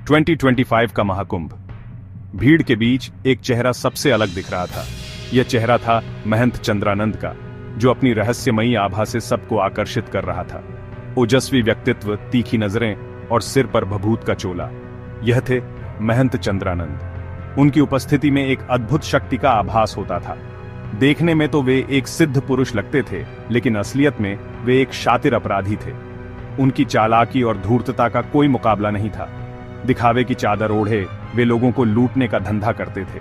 2025 का महाकुंभ। भीड़ के बीच एक चेहरा सबसे अलग दिख रहा था। यह चेहरा था महंत चंद्रानंद का, जो अपनी रहस्यमयी आभा से सबको आकर्षित कर रहा था। ओजस्वी व्यक्तित्व, तीखी नजरें और सिर पर भभूत का चोला, यह थे महंत चंद्रानंद। उनकी उपस्थिति में एक अद्भुत शक्ति का आभास होता था। देखने में तो वे एक सिद्ध पुरुष लगते थे, लेकिन असलियत में वे एक शातिर अपराधी थे। उनकी चालाकी और धूर्तता का कोई मुकाबला नहीं था। दिखावे की चादर ओढ़े वे लोगों को लूटने का धंधा करते थे।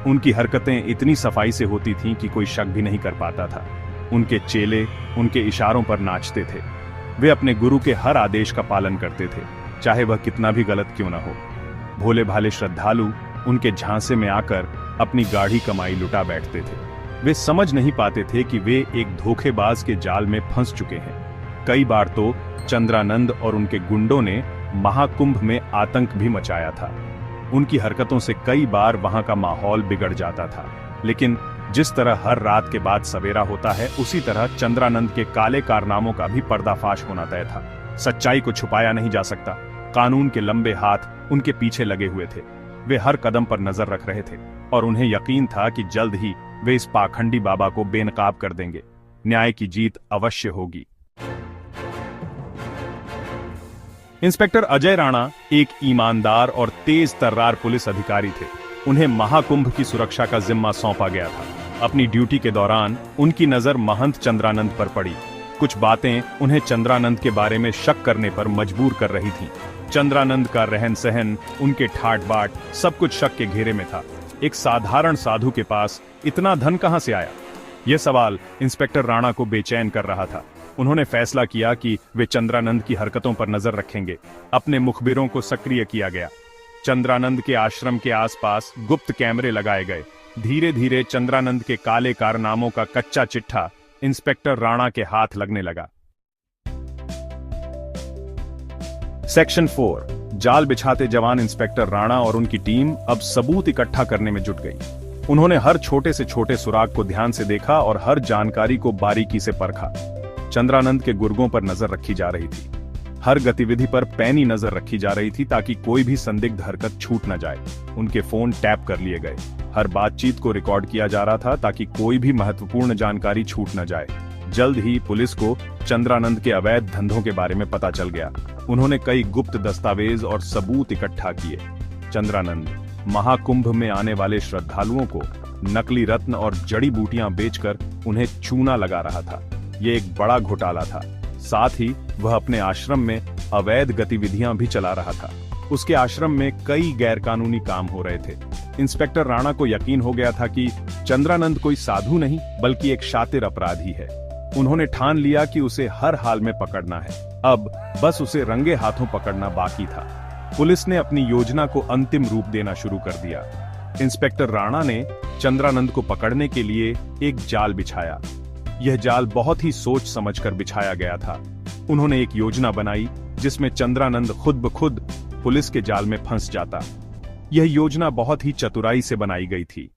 उनकी हरकतें इतनी सफाई से होती थीं कि कोई शक भी नहीं कर पाता था। उनके चेले उनके इशारों पर नाचते थे। वे अपने गुरु के हर आदेश का पालन करते थे, चाहे वह कितना भी गलत क्यों न हो। भोले भाले श्रद्धालु उनके झांसे में आकर अपनी गाढ़ी कमाई लुटा बैठते थे। वे समझ नहीं पाते थे कि वे एक धोखेबाज के जाल में फंस चुके हैं। कई बार तो चंद्रानंद और उनके गुंडों ने महाकुंभ में आतंक भी मचाया था। उनकी हरकतों से कई बार वहां का माहौल बिगड़ जाता था, लेकिन जिस तरह हर रात के बाद सवेरा होता है, उसी तरह चंद्रानंद के काले कारनामों का भी पर्दाफाश होना तय था। सच्चाई को छुपाया नहीं जा सकता। कानून के लंबे हाथ उनके पीछे लगे हुए थे। वे हर कदम पर नजर रख रहे थे और उन्हें यकीन था कि जल्द ही वे इस पाखंडी बाबा को बेनकाब कर देंगे। न्याय की जीत अवश्य होगी। इंस्पेक्टर अजय राणा एक ईमानदार और तेज तर्रार पुलिस अधिकारी थे। उन्हें महाकुंभ की सुरक्षा का जिम्मा सौंपा गया था। अपनी ड्यूटी के दौरान उनकी नजर महंत चंद्रानंद पर पड़ी। कुछ बातें उन्हें चंद्रानंद के बारे में शक करने पर मजबूर कर रही थीं। चंद्रानंद का रहन सहन, उनके ठाट बाट, सब कुछ शक के घेरे में था। एक साधारण साधु के पास इतना धन कहां से आया? यह सवाल इंस्पेक्टर राणा को बेचैन कर रहा था। उन्होंने फैसला किया कि वे चंद्रानंद की हरकतों पर नजर रखेंगे। अपने मुखबिरों को सक्रिय किया गया। चंद्रानंद के आश्रम के आसपास गुप्त कैमरे लगाए गए। धीरे धीरे चंद्रानंद के काले कारनामों का कच्चा चिट्ठा इंस्पेक्टर राणा के हाथ लगने लगा। सेक्शन 4। जाल बिछाते जवान इंस्पेक्टर राणा और उनकी टीम अब सबूत इकट्ठा करने में जुट गई। उन्होंने हर छोटे से छोटे सुराग को ध्यान से देखा और हर जानकारी को बारीकी से परखा। चंद्रानंद के गुर्गों पर नजर रखी जा रही थी। हर गतिविधि पर पैनी नजर रखी जा रही थी, ताकि कोई भी संदिग्ध हरकत छूट न जाए। उनके फोन टैप कर लिए गए। हर बातचीत को रिकॉर्ड किया जा रहा था, ताकि कोई भी महत्वपूर्ण जानकारी छूट न जाए। जल्द ही पुलिस को चंद्रानंद के अवैध धंधों के बारे में पता चल गया। उन्होंने कई गुप्त दस्तावेज और सबूत इकट्ठा किए। चंद्रानंद महाकुंभ में आने वाले श्रद्धालुओं को नकली रत्न और जड़ी बूटियां बेचकर उन्हें चूना लगा रहा था। यह एक बड़ा घोटाला था। साथ ही वह अपने आश्रम में अवैध गतिविधियां भी चला रहा था। उसके आश्रम में कई गैरकानूनी काम हो रहे थे। इंस्पेक्टर राणा को यकीन हो गया था कि चंद्रानंद कोई साधु नहीं, बल्कि एक शातिर अपराधी है। उन्होंने ठान लिया कि उसे हर हाल में पकड़ना है। अब बस उसे रंगे हाथों पकड़ना बाकी था। पुलिस ने अपनी योजना को अंतिम रूप देना शुरू कर दिया। इंस्पेक्टर राणा ने चंद्रानंद को पकड़ने के लिए एक जाल बिछाया। यह जाल बहुत ही सोच समझकर बिछाया गया था। उन्होंने एक योजना बनाई जिसमें चंद्रानंद खुद ब खुद पुलिस के जाल में फंस जाता। यह योजना बहुत ही चतुराई से बनाई गई थी।